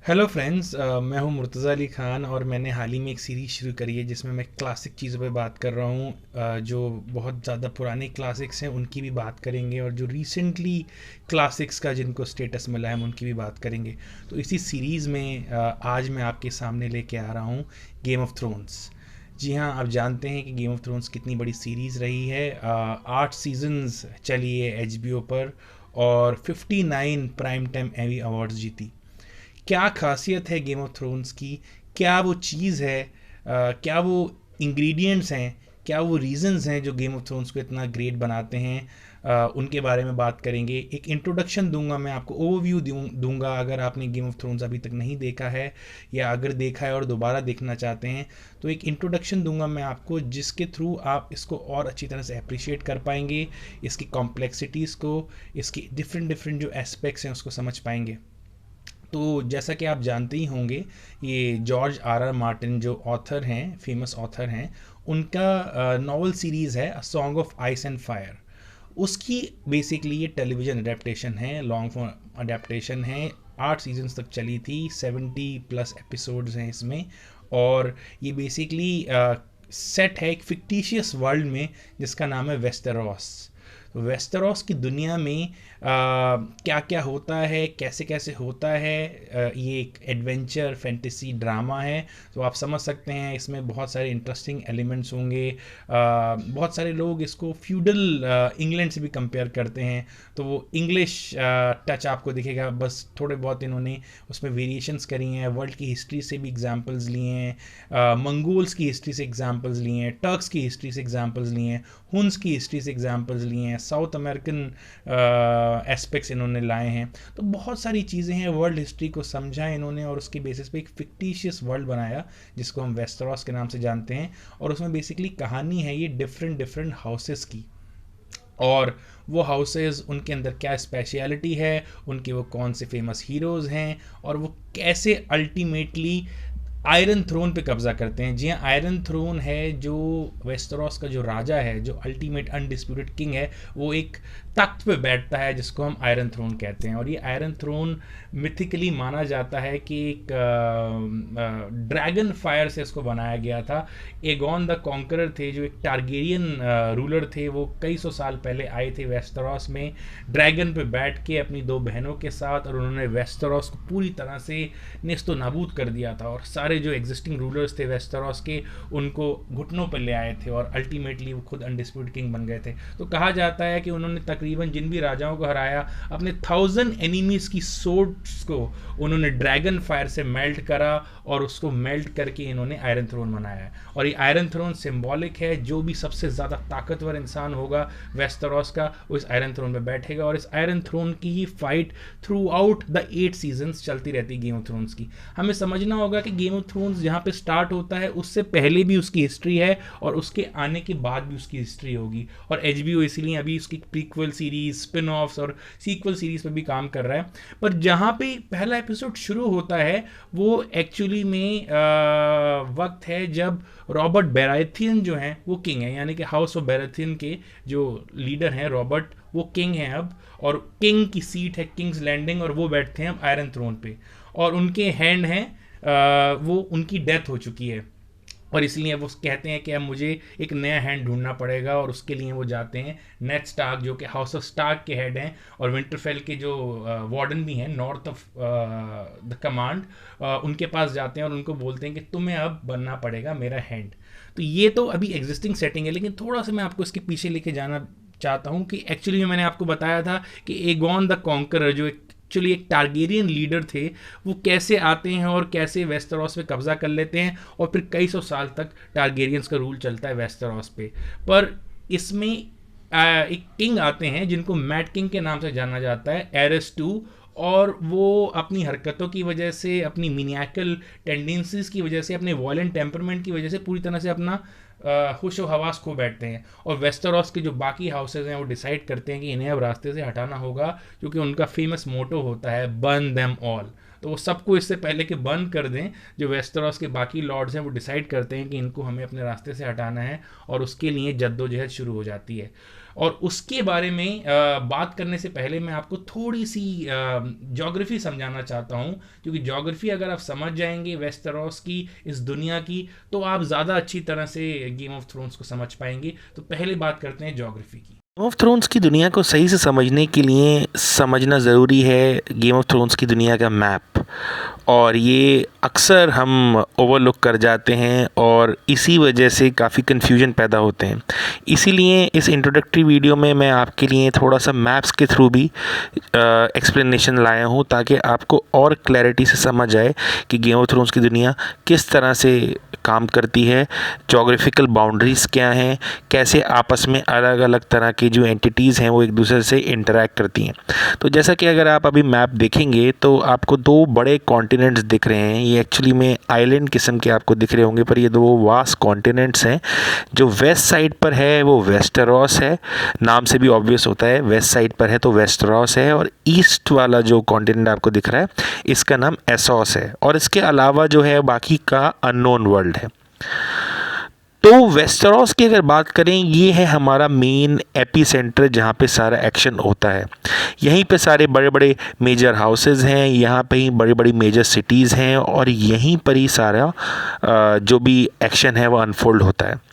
Hello friends, मैं हूं मुर्तज़ा अली ख़ान और मैंने हाल ही में एक सीरीज़ शुरू करी है जिसमें मैं क्लासिक चीज़ों पे बात कर रहा हूं। जो बहुत ज़्यादा पुराने क्लासिक्स हैं उनकी भी बात करेंगे और जो रिसेंटली क्लासिक्स का जिनको स्टेटस मिला है हम उनकी भी बात करेंगे। तो इसी सीरीज़ में आज मैं आपके सामने लेके आ रहा हूं गेम ऑफ थ्रोन्स। जी हाँ, आप जानते हैं कि गेम ऑफ थ्रोन्स कितनी बड़ी सीरीज़ रही है। 8 सीजन्स चली है HBO पर और 59 प्राइम टाइम एमी अवार्ड्स जीती। क्या खासियत है गेम ऑफ थ्रोन्स की? क्या वो चीज़ है, क्या वो इंग्रेडिएंट्स हैं, क्या वो रीजंस हैं जो गेम ऑफ थ्रोन्स को इतना ग्रेट बनाते हैं? उनके बारे में बात करेंगे। एक इंट्रोडक्शन दूंगा, मैं आपको ओवरव्यू दूंगा अगर आपने गेम ऑफ थ्रोन्स अभी तक नहीं देखा है या अगर देखा है और दोबारा देखना चाहते हैं तो एक इंट्रोडक्शन दूंगा मैं आपको जिसके थ्रू आप इसको और अच्छी तरह से अप्रिशिएट कर पाएंगे, इसकी कॉम्प्लेक्सिटीज़ को, इसकी डिफरेंट डिफरेंट जो एस्पेक्ट्स हैं उसको समझ पाएंगे। तो जैसा कि आप जानते ही होंगे, ये जॉर्ज R R मार्टिन जो ऑथर हैं, फेमस ऑथर हैं, उनका नॉवल सीरीज़ है a song of ice and fire. उसकी बेसिकली ये टेलीविज़न अडेप्टशन है, लॉन्ग फॉर्म अडेप्टशन है। 8 सीजन्स तक चली थी, 70+ एपिसोड्स हैं इसमें। और ये बेसिकली सेट है एक फिक्टिशियस वर्ल्ड में जिसका नाम है वेस्टेरोस। तो वेस्टेरोस की दुनिया में क्या क्या होता है, कैसे कैसे होता है, ये एक एडवेंचर फैंटेसी ड्रामा है। तो आप समझ सकते हैं इसमें बहुत सारे इंटरेस्टिंग एलिमेंट्स होंगे। बहुत सारे लोग इसको फ्यूडल इंग्लैंड से भी कंपेयर करते हैं, तो वो इंग्लिश टच आपको दिखेगा। बस थोड़े बहुत इन्होंने उसमें वेरिएशंस करी हैं, वर्ल्ड की हिस्ट्री से भी एग्जांपल्स लिए हैं, मंगोल्स की हिस्ट्री से एग्जांपल्स लिए हैं, टर्क्स की हिस्ट्री से एग्जांपल्स लिए हैं, हुन्स की हिस्ट्री से एग्जांपल्स लिए हैं, साउथ अमेरिकन एस्पेक्ट्स इन्होंने लाए हैं। तो बहुत सारी चीज़ें हैं, वर्ल्ड हिस्ट्री को समझा इन्होंने और उसके बेसिस पे एक फिक्टिशियस वर्ल्ड बनाया जिसको हम वेस्टेरोस के नाम से जानते हैं। और उसमें बेसिकली कहानी है ये डिफरेंट डिफरेंट हाउसेस की, और वो हाउसेस उनके अंदर क्या स्पेशलिटी है, उनके वो कौन से फेमस हीरोज़ हैं और वो कैसे अल्टीमेटली आयरन थ्रोन पे कब्जा करते हैं। जी हाँ, आयरन थ्रोन है जो वेस्टेरोस का जो राजा है, जो अल्टीमेट अनडिस्प्यूटेड किंग है, वो एक तख्त पे बैठता है जिसको हम आयरन थ्रोन कहते हैं। और ये आयरन थ्रोन मिथिकली माना जाता है कि एक ड्रैगन फायर से इसको बनाया गया था। एगॉन द कॉन्करर थे जो एक टारगेरियन रूलर थे, वो कई सौ साल पहले आए थे वेस्टेरोस में ड्रैगन पे बैठ के अपनी 2 बहनों के साथ, और उन्होंने वेस्टेरोस को पूरी तरह से नेस्तो नाबूद कर दिया था। और सारे जो एग्जिस्टिंग रूलर्स थे वेस्टेरोस के, उनको घुटनों पर ले आए थे और अल्टीमेटली वो खुद अनडिस्प्यूटेड किंग बन गए थे। तो कहा जाता है कि उन्होंने तकरीबन जिन भी राजाओं को हराया, अपने 1000 एनिमीज की सोर्ड्स को उन्होंने ड्रैगन फायर से मेल्ट करा और उसको मेल्ट करके इन्होंने आयरन थ्रोन बनाया है। और ये आयरन थ्रोन सिंबॉलिक है, जो भी सबसे ज़्यादा ताकतवर इंसान होगा वेस्टेरोस का, वो इस आयरन थ्रोन पे बैठेगा। और इस आयरन थ्रोन की ही fight throughout the 8 seasons चलती रहती है गेम ऑफ थ्रोन्स की। हमें समझना होगा कि गेम ऑफ थ्रोन्स जहाँ पे स्टार्ट होता है उससे पहले भी उसकी हिस्ट्री है और उसके आने के बाद भी उसकी हिस्ट्री होगी। और HBO इसीलिए अभी उसकी प्रीक्वल सीरीज, स्पिन ऑफ्स और सीक्वल सीरीज पर भी काम कर रहा है। पर जहाँ पे पहला एपिसोड शुरू होता है वो एक्चुअली में वक्त है जब रॉबर्ट बेराथियन जो हैं वो किंग है, यानी कि हाउस ऑफ बेराथियन के जो लीडर हैं रॉबर्ट, वो किंग हैं अब। और किंग की सीट है किंग्स लैंडिंग और वो बैठते हैं अब आयरन थ्रोन पे। और उनके हैंड हैं, वो उनकी डेथ हो चुकी है और इसलिए वो कहते हैं कि अब मुझे एक नया हैंड ढूंढना पड़ेगा। और उसके लिए वो जाते हैं नेड स्टार्क जो कि हाउस ऑफ स्टार्क के हेड हैं और विंटरफेल के जो वार्डन भी हैं नॉर्थ ऑफ द कमांड, उनके पास जाते हैं और उनको बोलते हैं कि तुम्हें अब बनना पड़ेगा मेरा हैंड। तो ये तो अभी एग्जिस्टिंग सेटिंग है, लेकिन थोड़ा सा मैं आपको इसके पीछे लेके जाना चाहता हूँ कि एक्चुअली मैंने आपको बताया था कि एगॉन द कॉन्करर जो एक्चुअली एक टारगेरियन लीडर थे, वो कैसे आते हैं और कैसे वेस्टेरोस पे कब्जा कर लेते हैं और फिर कई सौ साल तक टारगेरियंस का रूल चलता है वेस्टेरोस पे। पर इसमें एक किंग आते हैं जिनको मैड किंग के नाम से जाना जाता है, एरेस 2। और वो अपनी हरकतों की वजह से, अपनी मिनियाकल टेंडेंसीज की वजह से, अपने वॉयलेंट टेम्परमेंट की वजह से पूरी तरह से अपना खुश हवास खो बैठते हैं। और वेस्टेरोस के जो बाकी हाउसेज हैं वो डिसाइड करते हैं कि इन्हें अब रास्ते से हटाना होगा, क्योंकि उनका फेमस मोटो होता है बर्न देम ऑल। तो वो सबको इससे पहले कि बंद कर दें, जो वेस्टेरोस के बाकी लॉर्ड्स हैं वो डिसाइड करते हैं कि इनको हमें अपने रास्ते से हटाना है, और उसके लिए जद्दोजहद शुरू हो जाती है। और उसके बारे में बात करने से पहले मैं आपको थोड़ी सी ज्योग्राफी समझाना चाहता हूँ, क्योंकि ज्योग्राफी अगर आप समझ जाएंगे वेस्टेरोस की, इस दुनिया की, तो आप ज़्यादा अच्छी तरह से गेम ऑफ थ्रोन्स को समझ पाएंगे। तो पहले बात करते हैं ज्योग्राफी की। गेम ऑफ थ्रोन्स की दुनिया को सही से समझने के लिए समझना ज़रूरी है गेम ऑफ थ्रोन्स की दुनिया का मैप, और ये अक्सर हम ओवरलुक कर जाते हैं और इसी वजह से काफ़ी कन्फ्यूजन पैदा होते हैं। इसीलिए इस इंट्रोडक्टरी वीडियो में मैं आपके लिए थोड़ा सा मैप्स के थ्रू भी एक्सप्लेनेशन लाया हूँ, ताकि आपको और क्लैरिटी से समझ आए कि गेम ऑफ थ्रोन्स की दुनिया किस तरह से काम करती है, जोग्राफिकल बाउंड्रीज़ क्या हैं, कैसे आपस में अलग अलग तरह की जो एंटिटीज़ हैं वो एक दूसरे से इंटरेक्ट करती हैं। तो जैसा कि अगर आप अभी मैप देखेंगे तो आपको दो बड़े कॉन्टिनेंट्स दिख रहे हैं। ये एक्चुअली में आइलैंड किस्म के आपको दिख रहे होंगे, पर ये दो वास्ट कॉन्टिनेंट्स हैं। जो वेस्ट साइड पर है वो वेस्टेरोस है, नाम से भी ऑब्वियस होता है, वेस्ट साइड पर है तो वेस्टेरोस है। और ईस्ट वाला जो कॉन्टिनेंट आपको दिख रहा है इसका नाम एसोस है, और इसके अलावा जो है बाकी का अननोन वर्ल्ड है। तो वेस्टेरोस की अगर बात करें, ये है हमारा मेन एपी सेंटर जहाँ पे सारा एक्शन होता है। यहीं पे सारे बड़े बड़े मेजर हाउसेस हैं, यहाँ पे ही बड़ी बड़ी मेजर सिटीज़ हैं, और यहीं पर ही सारा जो भी एक्शन है वो अनफोल्ड होता है।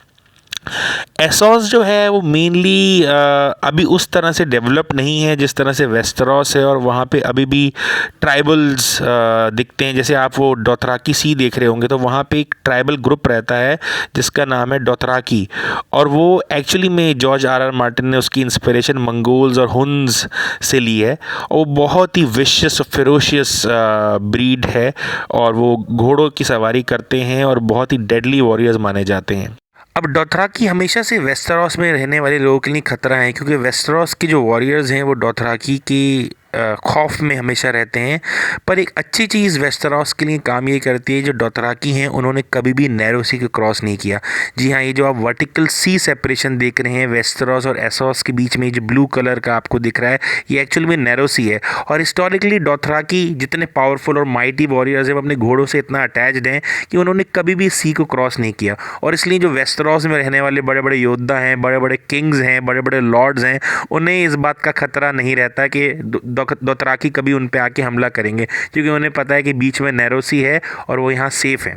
एसोस जो है वो मेनली अभी उस तरह से डेवलप नहीं है जिस तरह से वेस्टेरोस है, और वहाँ पे अभी भी ट्राइबल्स दिखते हैं। जैसे आप वो डोथराकी सी देख रहे होंगे, तो वहाँ पे एक ट्राइबल ग्रुप रहता है जिसका नाम है डोथराकी, और वो एक्चुअली में जॉर्ज आर आर मार्टिन ने उसकी इंस्पिरेशन मंगोल्स और हुन्स से ली है। और वो बहुत ही विशियस और फेरोशियस ब्रीड है, और वो घोड़ों की सवारी करते हैं और बहुत ही डेडली वॉरियर्स माने जाते हैं। अब डोथराकी हमेशा से वेस्टेरोस में रहने वाले लोगों के लिए खतरा है, क्योंकि वेस्टेरोस के जो वॉरियर्स हैं वो डोथराकी की खौफ में हमेशा रहते हैं। पर एक अच्छी चीज़ वेस्टेरोस के लिए काम ये करती है, जो डोथराकी हैं उन्होंने कभी भी नैरो सी को क्रॉस नहीं किया। जी हाँ, ये जो आप वर्टिकल सी सेपरेशन देख रहे हैं वेस्टेरोस और एसोस के बीच में, जो ब्लू कलर का आपको दिख रहा है, ये एक्चुअली में नैरो सी है। और हिस्टोरिकली डोथराकी जितने पावरफुल और माइटी वॉरियर्स हैं वो अपने घोड़ों से इतना अटैच्ड हैं कि उन्होंने कभी भी सी को क्रॉस नहीं किया। और इसलिए जो वेस्टेरोस में रहने वाले बड़े बड़े योद्धा हैं, बड़े बड़े किंग्स हैं, बड़े बड़े लॉर्ड्स हैं, उन्हें इस बात का खतरा नहीं रहता कि डोथराकी कभी उन पे आके हमला करेंगे, क्योंकि उन्हें पता है कि बीच में नैरो सी है और वो यहाँ सेफ है।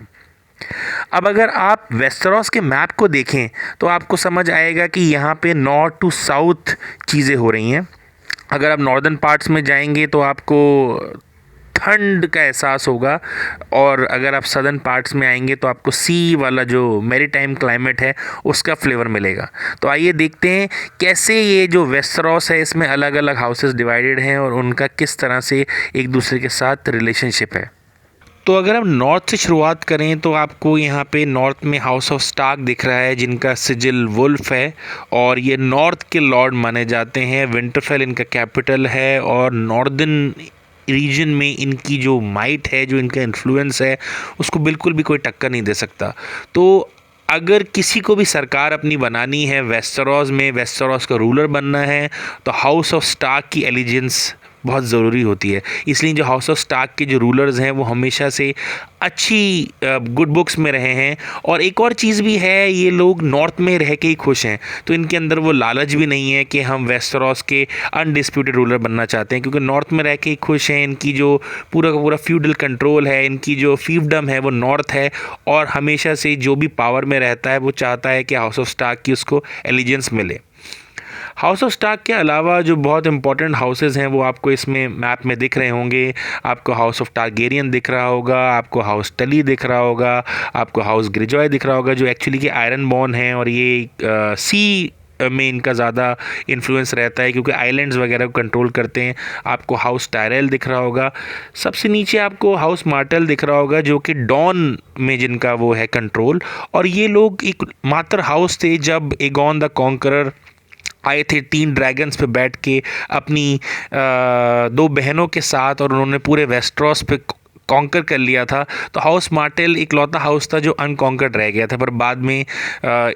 अब अगर आप वेस्टेरोस के मैप को देखें तो आपको समझ आएगा कि यहाँ पे नॉर्थ टू साउथ चीज़ें हो रही हैं। अगर आप नॉर्दर्न पार्ट्स में जाएंगे तो आपको ठंड का एहसास होगा, और अगर आप सदर्न पार्ट्स में आएंगे तो आपको सी वाला जो मैरीटाइम क्लाइमेट है उसका फ्लेवर मिलेगा। तो आइए देखते हैं कैसे ये जो वेस्टेरोस है इसमें अलग अलग हाउसेस डिवाइडेड हैं और उनका किस तरह से एक दूसरे के साथ रिलेशनशिप है। तो अगर हम नॉर्थ से शुरुआत करें तो आपको यहाँ पे नॉर्थ में हाउस ऑफ स्टार्क दिख रहा है, जिनका सिजिल वुल्फ है, और ये नॉर्थ के लॉर्ड माने जाते हैं। विंटरफेल इनका कैपिटल है, और नॉर्दर्न रीजन में इनकी जो माइट है, जो इनका इन्फ्लुएंस है, उसको बिल्कुल भी कोई टक्कर नहीं दे सकता। तो अगर किसी को भी सरकार अपनी बनानी है वेस्टेरोस में, वेस्टेरोस का रूलर बनना है, तो हाउस ऑफ स्टार्क की एलिजेंस बहुत ज़रूरी होती है। इसलिए जो हाउस ऑफ स्टार्क के जो रूलर्स हैं वो हमेशा से अच्छी गुड बुक्स में रहे हैं। और एक और चीज़ भी है, ये लोग नॉर्थ में रह के ही खुश हैं, तो इनके अंदर वो लालच भी नहीं है कि हम वेस्टेरोस के अनडिस्प्यूटेड रूलर बनना चाहते हैं, क्योंकि नॉर्थ में रह के ही खुश हैं। इनकी जो पूरा का पूरा फ्यूडल कंट्रोल है, इनकी जो फीफडम है वो नॉर्थ है, और हमेशा से जो भी पावर में रहता है वो चाहता है कि हाउस ऑफ स्टार्क की उसको एलिजेंस मिले। हाउस ऑफ स्टार्क के अलावा जो बहुत इंपॉर्टेंट हाउसेस हैं वो आपको इसमें मैप में दिख रहे होंगे। आपको हाउस ऑफ टारगेरियन दिख रहा होगा, आपको हाउस टली दिख रहा होगा, आपको हाउस ग्रेजॉय दिख रहा होगा, जो एक्चुअली के आयरन बॉर्न हैं, और ये सी में इनका ज़्यादा इन्फ्लुएंस रहता है क्योंकि आइलैंड्स वगैरह को कंट्रोल करते हैं। आपको हाउस टायरेल दिख रहा होगा, सबसे नीचे आपको हाउस मार्टल दिख रहा होगा, जो कि डॉन में जिनका वो है कंट्रोल। और ये लोग एक मात्र हाउस थे जब एगॉन द कॉन्करर आए थे 3 ड्रैगन्स पे बैठ के अपनी 2 बहनों के साथ, और उन्होंने पूरे वेस्टेरोस पे कॉन्कर कर लिया था। तो हाउस मार्टेल इकलौता हाउस था जो अनकॉन्कर्ड रह गया था, पर बाद में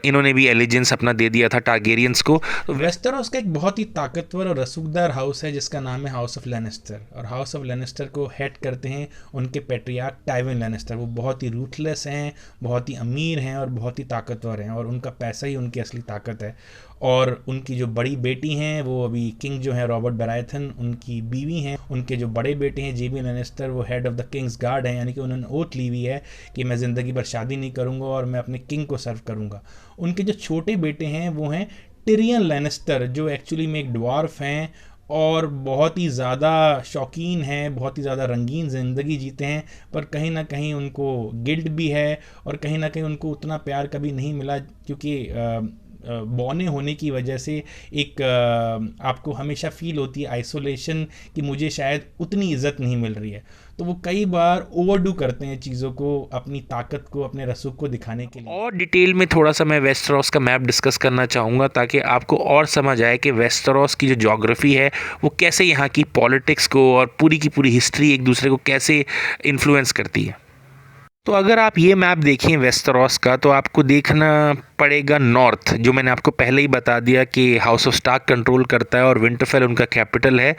इन्होंने भी एलिजेंस अपना दे दिया था टारगेरियंस को। तो वेस्टरोस का एक बहुत ही ताकतवर और रसूखदार हाउस है जिसका नाम है हाउस ऑफ लेनेस्टर, और हाउस ऑफ लेनेस्टर को हेड करते हैं उनके पैट्रियार्क टाइविन लेनेस्टर। वो बहुत ही रूथलेस हैं, बहुत ही अमीर हैं और बहुत ही ताकतवर हैं, और उनका पैसा ही उनकी असली ताकत है। और उनकी जो बड़ी बेटी हैं वो अभी किंग जो है रॉबर्ट बेराथन उनकी बीवी हैं। उनके जो बड़े बेटे हैं जेमी लेनेस्टर वो head of the Kings guard हैं, यानी कि उन्होंने ओथ ली हुई है कि मैं ज़िंदगी भर शादी नहीं करूँगा और मैं अपने किंग को सर्व करूँगा। उनके जो छोटे बेटे हैं वो हैं टिरियन लेनेस्टर, जो एक्चुअली में एक ड्वार्फ हैं और बहुत ही ज़्यादा शौकीन हैं, बहुत ही ज़्यादा रंगीन ज़िंदगी जीते हैं, पर कहीं ना कहीं उनको गिल्ट भी है और कहीं ना कहीं उनको उतना प्यार कभी नहीं मिला, क्योंकि बौने होने की वजह से एक आपको हमेशा फील होती है आइसोलेशन कि मुझे शायद उतनी इज़्ज़त नहीं मिल रही है। तो वो कई बार ओवरडू करते हैं चीज़ों को, अपनी ताकत को, अपने रसूख को दिखाने के लिए। और डिटेल में थोड़ा सा मैं वेस्टरॉस का मैप डिस्कस करना चाहूँगा ताकि आपको और समझ आए कि वेस्टरॉस की जो ज्योग्राफी है वो कैसे यहाँ की पॉलिटिक्स को और पूरी की पूरी हिस्ट्री एक दूसरे को कैसे इन्फ्लुएंस करती है। तो अगर आप ये मैप देखें वेस्टरॉस का तो आपको देखना पड़ेगा नॉर्थ, जो मैंने आपको पहले ही बता दिया कि हाउस ऑफ स्टार्क कंट्रोल करता है और विंटरफेल उनका कैपिटल है।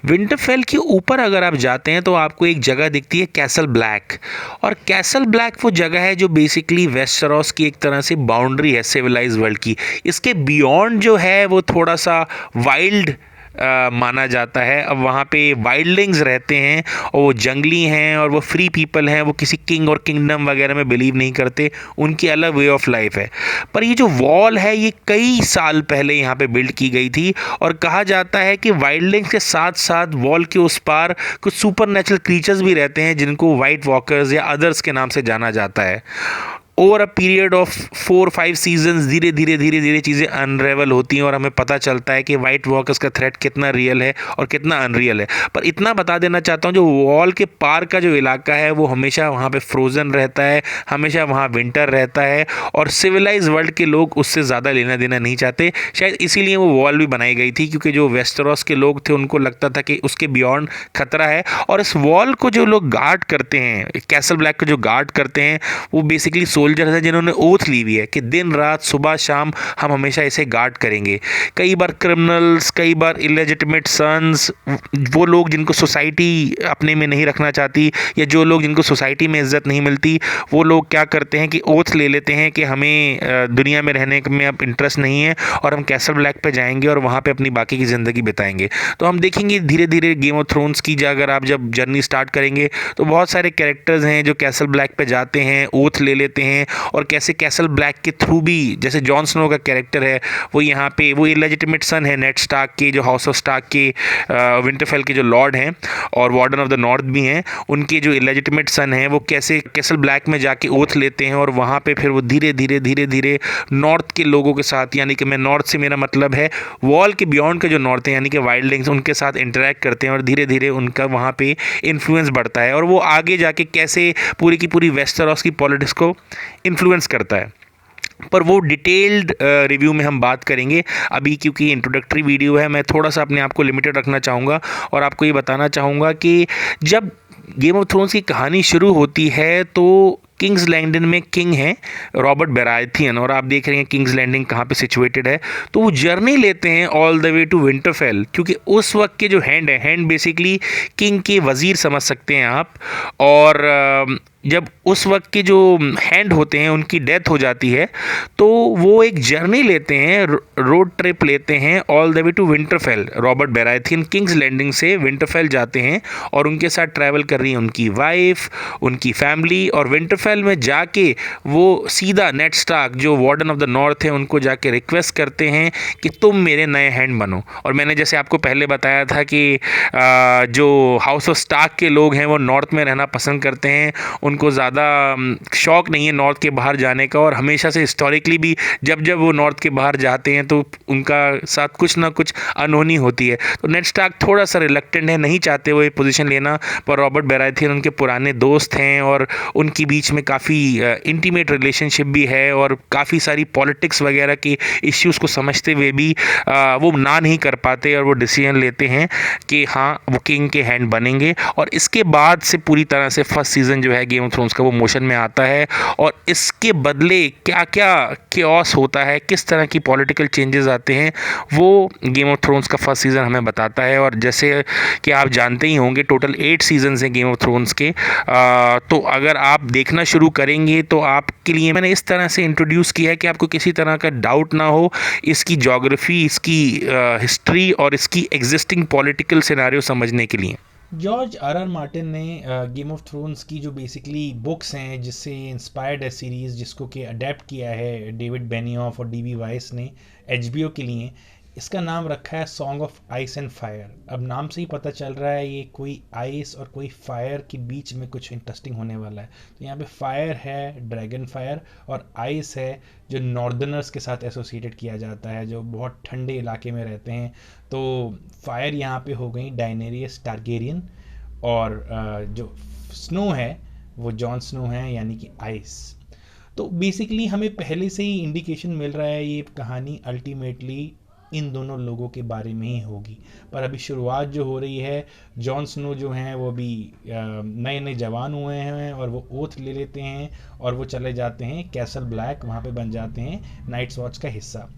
विंटरफेल के ऊपर अगर आप जाते हैं तो आपको एक जगह दिखती है कैसल ब्लैक, और कैसल ब्लैक वो जगह है जो बेसिकली वेस्टरॉस की एक तरह से बाउंड्री है सिविलाइज वर्ल्ड की। इसके बियॉन्ड जो है वो थोड़ा सा वाइल्ड माना जाता है। अब वहाँ पे वाइल्डलिंग्स रहते हैं और वो जंगली हैं और वो फ्री पीपल हैं, वो किसी किंग और किंगडम वगैरह में बिलीव नहीं करते, उनकी अलग वे ऑफ लाइफ है। पर ये जो वॉल है ये कई साल पहले यहाँ पे बिल्ड की गई थी, और कहा जाता है कि वाइल्डलिंग्स के साथ साथ वॉल के उस पार कुछ सुपर नेचुरल क्रीचर्स भी रहते हैं जिनको वाइट वॉकर्स या अदर्स के नाम से जाना जाता है। Over a period of 4-5 seasons धीरे धीरे चीज़ें अनरेवल होती हैं और हमें पता चलता है कि वाइट वॉकर्स का थ्रेट कितना रियल है और कितना अनरियल है। पर इतना बता देना चाहता हूँ, जो वॉल के पार का जो इलाका है वो हमेशा वहाँ पे फ्रोज़न रहता है, हमेशा वहाँ विंटर रहता है, और सिविलाइज वर्ल्ड के लोग उससे ज़्यादा लेना देना नहीं चाहते। शायद इसीलिए वो वॉल भी बनाई गई थी, क्योंकि जो वेस्टरॉस के लोग थे उनको लगता था कि उसके बियॉन्ड खतरा है। और इस वॉल को जो लोग गार्ड करते हैं, कैसल ब्लैक को जो गार्ड करते हैं, वो बेसिकली सोल्जर है जिन्होंने ओथ ली हुई है कि दिन रात सुबह शाम हम हमेशा इसे गार्ड करेंगे। कई बार क्रिमिनल्स, कई बार इलेजिटिमेट सन्स, वो लोग जिनको सोसाइटी अपने में नहीं रखना चाहती या जो लोग जिनको सोसाइटी में इज्जत नहीं मिलती, वो लोग क्या करते हैं कि ओथ ले लेते हैं कि हमें दुनिया में रहने में अब इंटरेस्ट नहीं है और हम कैसल ब्लैक पे जाएंगे और वहाँ पे अपनी बाकी की ज़िंदगी बिताएंगे। तो हम देखेंगे धीरे धीरे गेम ऑफ थ्रोन्स की अगर आप जब जर्नी स्टार्ट करेंगे तो बहुत सारे कैरेक्टर्स हैं जो कैसल ब्लैक पे जाते हैं, ओथ ले लेते हैं, और कैसे कैसल ब्लैक के थ्रू भी, जैसे जॉन स्नो का कैरेक्टर है वो यहाँ पे वो इलेजिटिमेट सन है नेड स्टार्क के, जो हाउस ऑफ स्टार्क के विंटरफेल के जो लॉर्ड हैं और वार्डन ऑफ द नॉर्थ भी हैं, उनके जो इलेजिटिमेट सन हैं वो कैसे कैसल ब्लैक में जाके ओथ लेते हैं और वहाँ पे फिर वो धीरे धीरे नॉर्थ के लोगों के साथ, यानी कि मैं नॉर्थ से मेरा मतलब है वॉल के बियॉन्ड का जो नॉर्थ है यानी कि वाइल्डलिंग्स, उनके साथ इंटरेक्ट करते हैं और धीरे धीरे उनका वहाँ पे इन्फ्लुएंस बढ़ता है और वो आगे जाके कैसे पूरी की पूरी वेस्टरॉस की पॉलिटिक्स को इन्फ्लुएंस करता है। पर वो डिटेल्ड रिव्यू में हम बात करेंगे। अभी क्योंकि इंट्रोडक्टरी वीडियो है, मैं थोड़ा सा अपने आप को लिमिटेड रखना चाहूँगा और आपको ये बताना चाहूँगा कि जब गेम ऑफ थ्रोन्स की कहानी शुरू होती है तो किंग्स लैंडिंग में किंग हैं रॉबर्ट बेराथियन, और आप देख रहे हैं किंग्स लैंडिंग कहाँ पे सिचुएटेड है। तो वो जर्नी लेते हैं all the way to Winterfell, क्योंकि उस वक्त के जो हैंड बेसिकली किंग के वज़ीर समझ सकते हैं आप, और जब उस वक्त के जो हैंड होते हैं उनकी डेथ हो जाती है तो वो एक जर्नी लेते हैं, रोड ट्रिप लेते हैं all the way to Winterfell. Robert Baratheon king's landing से विंटरफेल जाते हैं और उनके साथ ट्रैवल कर रही है उनकी वाइफ, उनकी फैमिली, और विंटरफेल में जाके वो सीधा नेड स्टार्क जो वार्डन ऑफ द नॉर्थ है उनको जाके रिक्वेस्ट करते हैं कि तुम मेरे नए हैंड बनो। और मैंने जैसे आपको पहले बताया था कि जो हाउस ऑफ स्टार्क के लोग हैं वो नॉर्थ में रहना पसंद करते हैं, उनको ज़्यादा शौक़ नहीं है नॉर्थ के बाहर जाने का, और हमेशा से हिस्टोरिकली भी जब जब वो नॉर्थ के बाहर जाते हैं तो उनका साथ कुछ ना कुछ अनहोनी होती है। तो नेड स्टार्क थोड़ा सा रिलक्टेंट है, नहीं चाहते वो ये पोजीशन लेना, पर रॉबर्ट बराथियन उनके पुराने दोस्त हैं और उनके बीच में काफ़ी इंटीमेट रिलेशनशिप भी है, और काफ़ी सारी पॉलिटिक्स वगैरह के इश्यूज़ को समझते हुए भी वो ना नहीं कर पाते और वो डिसीजन लेते हैं कि हाँ वो किंग के हैंड बनेंगे। और इसके बाद से पूरी तरह से फर्स्ट सीज़न जो है गेम ऑफ थ्रोन्स का वो मोशन में आता है, और इसके बदले क्या क्या केओस होता है, किस तरह की पॉलिटिकल चेंजेस आते हैं, वो गेम ऑफ थ्रोन्स का फर्स्ट सीज़न हमें बताता है। और जैसे कि आप जानते ही होंगे टोटल 8 सीजन्स हैं गेम ऑफ थ्रोन्स के, तो अगर आप देखना शुरू करेंगे तो आपके लिए मैंने इस तरह से इंट्रोड्यूस किया है कि आपको किसी तरह का डाउट ना हो इसकी ज्योग्राफी, इसकी हिस्ट्री और इसकी एग्जिस्टिंग पॉलिटिकल सिनेरियो समझने के लिए। जॉर्ज आर मार्टिन ने गेम ऑफ थ्रोन्स की जो बेसिकली बुक्स हैं जिससे इंस्पायर्ड है सीरीज़, जिसको कि अडेप्ट किया है डेविड बेनियॉफ और डीबी वाइस ने एचबीओ के लिए, इसका नाम रखा है song of ice and fire. अब नाम से ही पता चल रहा है ये कोई आइस और कोई फायर के बीच में कुछ इंटरेस्टिंग होने वाला है। तो यहाँ पे फायर है ड्रैगन फायर, और आइस है जो नॉर्दर्नर्स के साथ एसोसिएटेड किया जाता है, जो बहुत ठंडे इलाके में रहते हैं। तो फायर यहाँ पे हो गई डायनेरियस टारगेरियन, और जो स्नो है वो जॉन स्नो है, यानी कि आइस। तो बेसिकली हमें पहले से ही इंडिकेशन मिल रहा है ये कहानी अल्टीमेटली इन दोनों लोगों के बारे में ही होगी। पर अभी शुरुआत जो हो रही है, जॉन स्नो जो हैं वो भी नए नए जवान हुए हैं और वो ओथ ले लेते हैं और वो चले जाते हैं कैसल ब्लैक, वहाँ पे बन जाते हैं नाइट्स वॉच का हिस्सा।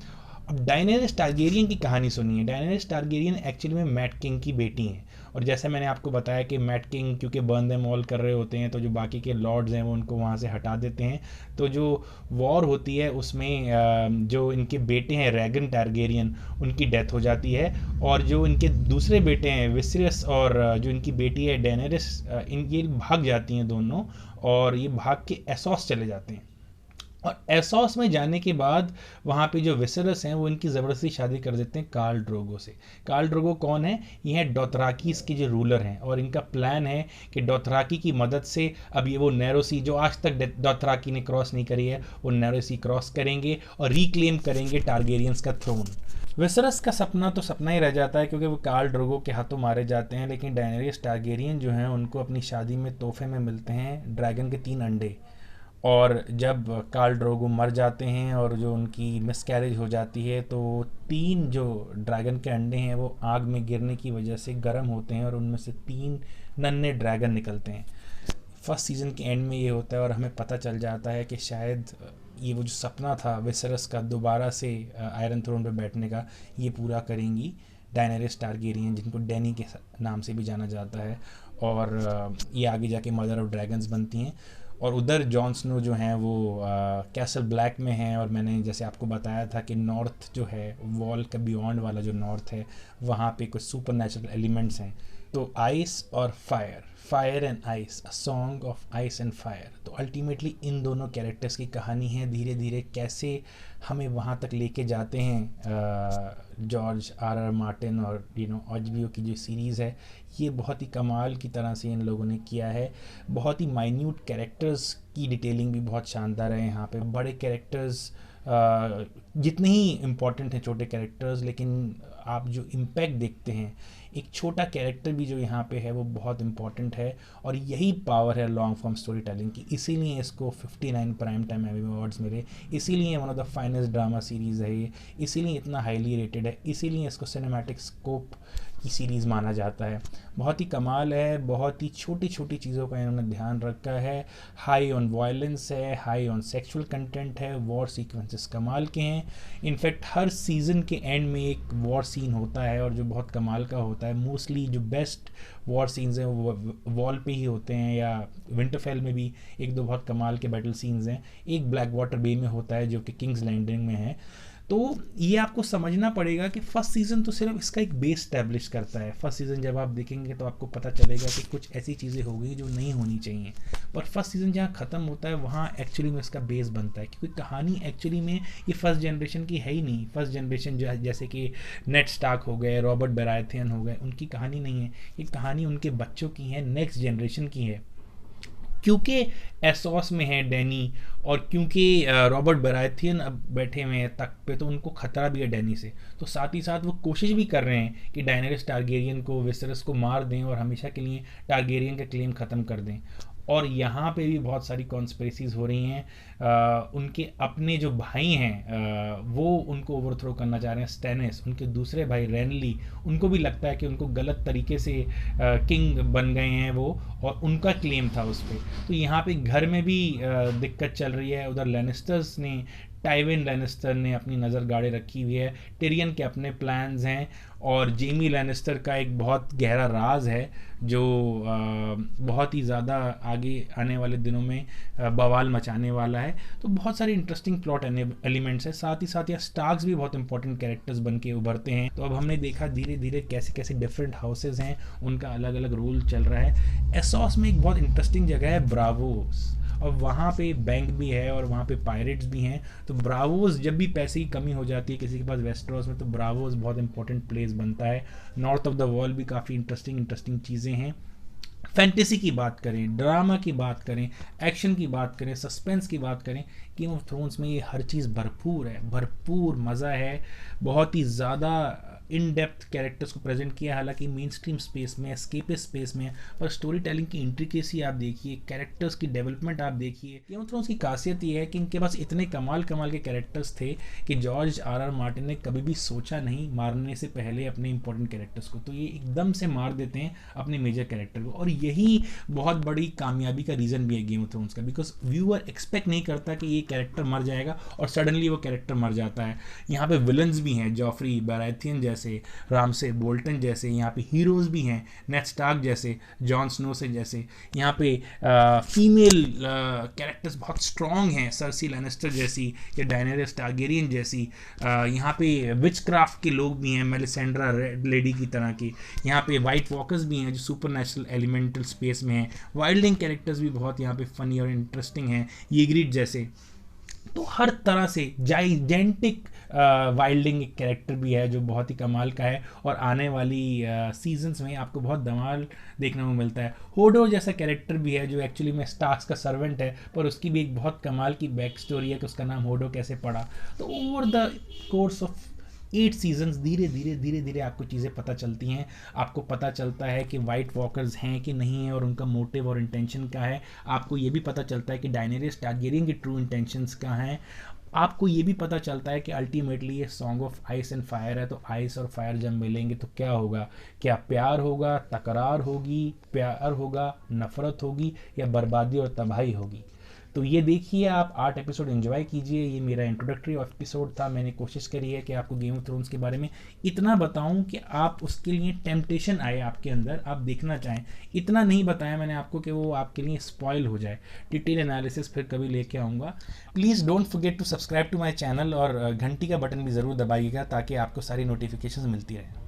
अब डायनेरिस टारगेरियन की कहानी सुनिए। डायनेरिस टारगेरियन एक्चुअली में मैट किंग की बेटी हैं, और जैसे मैंने आपको बताया कि मैट किंग क्योंकि बर्न देम ऑल कर रहे होते हैं तो जो बाकी के लॉर्ड्स हैं वो उनको वहाँ से हटा देते हैं। तो जो वॉर होती है उसमें जो इनके बेटे हैं रैगन टारगेरियन, उनकी डेथ हो जाती है, और जो इनके दूसरे बेटे हैं विसरियस और जो इनकी बेटी है डेनेरिस, ये भाग जाती हैं दोनों, और ये भाग के एसोस चले जाते हैं। और एसोस में जाने के बाद वहाँ पे जो विसरस हैं वो इनकी ज़बरदस्ती शादी कर देते हैं कार्ल ड्रोगो से। कार्ल ड्रोगो कौन है? ये हैं डोथराकीस के जो रूलर हैं, और इनका प्लान है कि डोथराकी की मदद से अब ये वो नैरो सी जो आज तक डोथराकी ने क्रॉस नहीं करी है, वो नैरो सी क्रॉस करेंगे और रिक्लेम करेंगे टारगेरियंस का थ्रोन। विसरस का सपना तो सपना ही रह जाता है क्योंकि वो कार्ल ड्रोगो के हाथों मारे जाते हैं, लेकिन डायनेरिस टारगेरियन जो हैं उनको अपनी शादी में तोहफे में मिलते हैं ड्रैगन के 3 अंडे। और जब कार्ल ड्रोगो मर जाते हैं और जो उनकी मिसकैरेज हो जाती है, तो 3 जो ड्रैगन के अंडे हैं वो आग में गिरने की वजह से गर्म होते हैं और उनमें से 3 नन्हे ड्रैगन निकलते हैं। फर्स्ट सीज़न के एंड में ये होता है और हमें पता चल जाता है कि शायद ये वो जो सपना था विसरस का दोबारा से आयरन थ्रोन पर बैठने का, ये पूरा करेंगी डायनेरिस टारगेरियन, जिनको डैनी के नाम से भी जाना जाता है, और ये आगे जाके मदर ऑफ ड्रैगन्स बनती हैं। और उधर जॉन स्नो जो हैं वो कैसल ब्लैक में हैं, और मैंने जैसे आपको बताया था कि नॉर्थ जो है वॉल का बियॉन्ड वाला जो नॉर्थ है वहाँ पे कुछ सुपर नेचुरल एलिमेंट्स हैं। तो आइस और fire, fire and ice, a song of ice and fire. तो अल्टीमेटली इन दोनों कैरेक्टर्स की कहानी है, धीरे धीरे कैसे हमें वहाँ तक लेके जाते हैं जॉर्ज आर मार्टिन और एचबीओ की जो सीरीज़ है, ये बहुत ही कमाल की तरह से इन लोगों ने किया है। बहुत ही माइन्यूट कैरेक्टर्स की डिटेलिंग भी बहुत शानदार है यहाँ पे। बड़े कैरेक्टर्स जितने ही इम्पॉर्टेंट हैं छोटे कैरेक्टर्स, लेकिन आप जो इम्पैक्ट देखते हैं एक छोटा कैरेक्टर भी जो यहाँ पे है वो बहुत इम्पॉर्टेंट है। और यही पावर है लॉन्ग फॉर्म स्टोरी टेलिंग की, इसीलिए इसको 59 प्राइम टाइम एमी अवार्ड्स मिले, इसीलिए one of the finest drama series है ये, इसीलिए इतना हाईली रेटेड है, इसीलिए इसको सिनेमैटिक स्कोप की सीरीज़ माना जाता है। बहुत ही कमाल है, बहुत ही छोटी छोटी चीज़ों का इन्होंने ध्यान रखा है। हाई ऑन वायलेंस है, हाई ऑन सेक्सुअल कंटेंट है, वॉर सीक्वेंसेस कमाल के हैं। इनफैक्ट हर सीज़न के एंड में एक वॉर सीन होता है और जो बहुत कमाल का होता है। मोस्टली जो बेस्ट वॉर सीन्स हैं वो वॉल पे ही होते हैं, या विंटरफेल में भी 1-2 बहुत कमाल के बैटल सीन्स हैं। एक ब्लैक वाटर बे में होता है जो कि किंग्स लैंडिंग में है। तो ये आपको समझना पड़ेगा कि फर्स्ट सीज़न तो सिर्फ इसका एक बेस स्टैब्लिश करता है। फर्स्ट सीज़न जब आप देखेंगे तो आपको पता चलेगा कि कुछ ऐसी चीज़ें हो गई जो नहीं होनी चाहिए, पर फर्स्ट सीज़न जहाँ ख़त्म होता है वहाँ एक्चुअली में इसका बेस बनता है, क्योंकि कहानी एक्चुअली में ये फर्स्ट जनरेशन की है ही नहीं। फर्स्ट जनरेशन जो है जैसे कि नेड स्टार्क हो गए, रॉबर्ट बराथियन हो गए, उनकी कहानी नहीं है, ये कहानी उनके बच्चों की है, नेक्स्ट जनरेशन की है। क्योंकि एसोस में है डैनी, और क्योंकि रॉबर्ट बराथियन अब बैठे हुए हैं तख्त पे, तो उनको खतरा भी है डैनी से। तो साथ ही साथ वो कोशिश भी कर रहे हैं कि डायनेरिस टारगेरियन को, विसेरस को मार दें और हमेशा के लिए टारगेरियन का क्लेम ख़त्म कर दें। और यहाँ पे भी बहुत सारी कॉन्स्पिरेसीज हो रही हैं। उनके अपने जो भाई हैं वो उनको ओवरथ्रो करना चाह रहे हैं। स्टेनिस, उनके दूसरे भाई रेनली, उनको भी लगता है कि उनको गलत तरीके से किंग बन गए हैं वो, और उनका क्लेम था उस पर। तो यहाँ पे घर में भी दिक्कत चल रही है। उधर लेनिस्टर्स ने, टाइविन लैनिस्टर ने अपनी नज़र गाड़े रखी हुई है। टिरियन के अपने प्लान्स हैं, और जेमी लैनिस्टर का एक बहुत गहरा राज है जो बहुत ही ज़्यादा आगे आने वाले दिनों में बवाल मचाने वाला है। तो बहुत सारे इंटरेस्टिंग प्लॉट एलिमेंट्स हैं। साथ ही साथ यहाँ स्टार्क्स भी बहुत इंपॉर्टेंट कैरेक्टर्स बन के उभरते हैं। तो अब हमने देखा धीरे धीरे कैसे कैसे डिफरेंट हाउसेज हैं, उनका अलग अलग रोल चल रहा है। एसोस में एक बहुत इंटरेस्टिंग जगह है ब्रावोस, और वहाँ पे बैंक भी है और वहाँ पे पायरेट्स भी हैं। तो ब्रावोस, जब भी पैसे की कमी हो जाती है किसी के पास वेस्टरॉस में, तो ब्रावोस बहुत इंपॉर्टेंट प्लेस बनता है। नॉर्थ ऑफ द वॉल भी काफ़ी इंटरेस्टिंग चीज़ें हैं। फैंटेसी की बात करें, ड्रामा की बात करें, एक्शन की बात करें, सस्पेंस की बात करें, गेम ऑफ थ्रोन्स में ये हर चीज़ भरपूर है, भरपूर मज़ा है। बहुत ही ज़्यादा इन डेप्थ कैरेक्टर्स को प्रेजेंट किया, हालांकि मेन स्ट्रीम स्पेस में, स्केपिस स्पेस में, पर स्टोरी टेलिंग की इंट्रिकेसी आप देखिए, कैरेक्टर्स की डेवलपमेंट आप देखिए। गेम ऑफ थ्रोन्स की खासियत ये है कि इनके पास इतने कमाल के कैरेक्टर्स थे कि जॉर्ज आर मार्टिन ने कभी भी सोचा नहीं मारने से पहले अपने इंपॉर्टेंट कैरेक्टर्स को, तो ये एकदम से मार देते हैं अपने मेजर कैरेक्टर को। और यही बहुत बड़ी कामयाबी का रीज़न भी है गेम ऑफ थ्रोन्स का, बिकॉज व्यूअर एक्सपेक्ट नहीं करता कि ये कैरेक्टर मर जाएगा और सडनली वो कैरेक्टर मर जाता है। यहाँ पे विलन्स भी हैं, जॉफ्री बराथियन जैसे, रामसे बोल्टन जैसे। यहाँ पे हीरोज़ भी हैं, नेड स्टार्क जैसे, जॉन स्नो से जैसे। यहाँ पे फीमेल कैरेक्टर्स बहुत स्ट्रॉन्ग हैं, सर्सी लैनिस्टर जैसी या डायनेरिस टारगेरियन जैसी। यहाँ पे विच क्राफ्ट के लोग भी हैं, मेलिसेंड्रा रेड लेडी की तरह के। यहाँ पे वाइट वॉकर्स भी हैं जो सुपर नेचुरल एलिमेंटल स्पेस में हैं। वाइल्डिंग कैरेक्टर्स भी बहुत यहाँ पे फनी और इंटरेस्टिंग हैं, येग्रिड जैसे। तो हर तरह से जाइजेंटिक वाइल्डिंग एक कैरेक्टर भी है जो बहुत ही कमाल का है, और आने वाली सीजन्स में आपको बहुत धमाल देखने को मिलता है। होडोर जैसा कैरेक्टर भी है जो एक्चुअली में स्टार्क्स का सर्वेंट है, पर उसकी भी एक बहुत कमाल की बैक स्टोरी है कि उसका नाम होडो कैसे पड़ा। तो over the course of 8 seasons धीरे धीरे आपको चीज़ें पता चलती हैं। आपको पता चलता है कि वाइट वॉकर्स हैं कि नहीं है और उनका मोटिव और इंटेंशन क्या है। आपको ये भी पता चलता है कि डायनेरिस टारगेरियन के ट्रू इंटेंशंस क्या हैं। आपको ये भी पता चलता है कि अल्टीमेटली ये song of ice and fire है, तो आइस और फायर जब मिलेंगे तो क्या होगा? क्या प्यार होगा, तकरार होगी, प्यार होगा, नफ़रत होगी, या बर्बादी और तबाही होगी? तो ये देखिए, आप 8 एपिसोड एंजॉय कीजिए। ये मेरा इंट्रोडक्टरी एपिसोड था। मैंने कोशिश करी है कि आपको गेम ऑफ थ्रोन्स के बारे में इतना बताऊं कि आप उसके लिए टेम्पटेशन आए आपके अंदर, आप देखना चाहें। इतना नहीं बताया मैंने आपको कि वो आपके लिए स्पॉइल हो जाए। डिटेल एनालिसिस फिर कभी लेके आऊँगा। Please don't forget to subscribe to my channel, और घंटी का बटन भी ज़रूर दबाइएगा ताकि आपको सारी नोटिफिकेशन मिलती रहे।